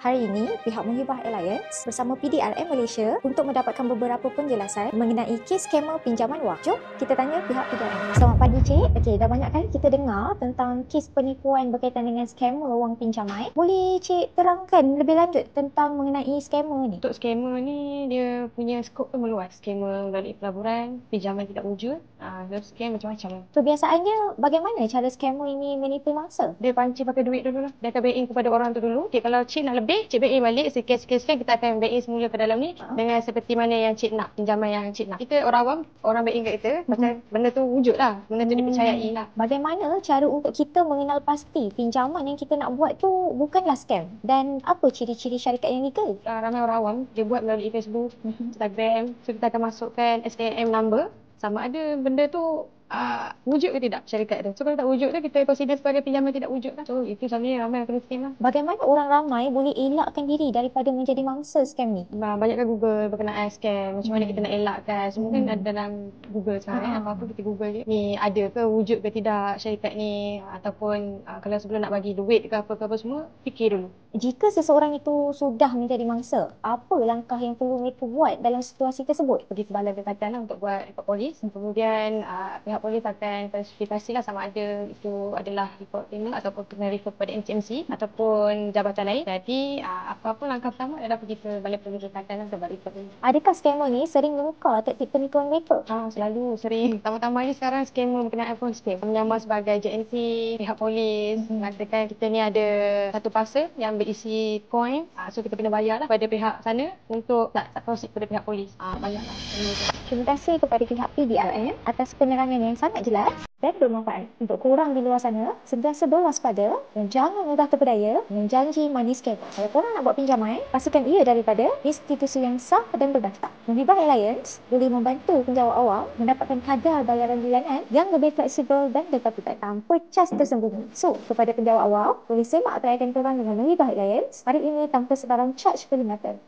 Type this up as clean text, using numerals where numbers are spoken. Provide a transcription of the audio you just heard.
Hari ini, pihak Muhibah Alliance bersama PDRM Malaysia untuk mendapatkan beberapa penjelasan mengenai kes skamer pinjaman wang. Jom kita tanya pihak PDRM. Selamat pagi, Cik. Okey, dah banyak kali kita dengar tentang kes penipuan berkaitan dengan skamer wang pinjaman. Boleh Cik terangkan lebih lanjut tentang mengenai skamer ni? Untuk skamer ni, dia punya skop tu meluas. Skamer melalui pelaburan, pinjaman tidak wujud, dia scam macam-macam. Kebiasaannya, bagaimana cara skamer ini menipu mangsa? Dia pancing pakai duit dulu lah. Dia akan back in kepada orang tu dulu. Okay, kalau cik nak lebih, cik back in balik. Sekian-sekian kita akan back in semula ke dalam ni. Dengan seperti mana yang cik nak, pinjaman yang cik nak. Kita orang awam, orang back in kat kita. Pasal benda tu wujud lah. Benda tu dipercayai lah. Bagaimana cara untuk kita mengenal pasti pinjaman yang kita nak buat tu bukanlah scam? Dan apa ciri-ciri syarikat yang legal? Ramai orang awam, dia buat melalui Facebook, Instagram. So kita akan masukkan SAM number. Sama ada benda tu wujud ke tidak syarikat tu. So kalau tak wujud tu, kita consider sebagai pinjaman tidak wujud lah. So itu sebenarnya ramai yang kena scam lah. Bagaimana orang ramai boleh elakkan diri daripada menjadi mangsa scam ni? Banyakkan Google berkenaan scam. Macam mana kita nak elakkan. Semua kan ada dalam Google sekarang. Apa-apa kita Google je. Ni ada ke, wujud ke tidak syarikat ni. Ataupun kalau sebelum nak bagi duit ke apa-apa semua, fikir dulu. Jika seseorang itu sudah menjadi mangsa, apa langkah yang perlu mereka buat dalam situasi tersebut? Pergi ke balai berkaitan lah untuk buat report polis. Kemudian pihak polis akan klasifikasi lah sama ada itu adalah report criminal ataupun kena refer kepada NCMC ataupun jabatan lain. Jadi apa-apa langkah pertama adalah pergi ke balai polis berkaitan lah untuk buat report ni. Adakah skamer ni sering menukar taktik penipuan mereka? Selalu sering. Pertama-tama ni sekarang skamer berkenaan phone scam. Menyamar sebagai JNC, pihak polis. Mengatakan kita ni ada satu parcel yang berisi coin. So kita kena bayar lah pada pihak sana untuk tak proceed kepada pihak polis. Banyaklah. Terima kasih kepada pihak PDRM atas penerangan yang sangat jelas dan bermanfaat. Untuk korang di luar sana, sentiasa berwaspada dan jangan mudah terpedaya dengan janji money scam. Kalau korang nak buat pinjaman, pastikan ia daripada institusi yang sah dan berdaftar. Muhibah Alliance boleh membantu penjawat awam mendapatkan kadar bayaran bulanan yang lebih fleksibel dan berkelanjutan tanpa cas tersembunyi. So, kepada penjawat awam, boleh semak traian korang dengan Muhibah Alliance hari ini tanpa sebarang charge perkhidmatan.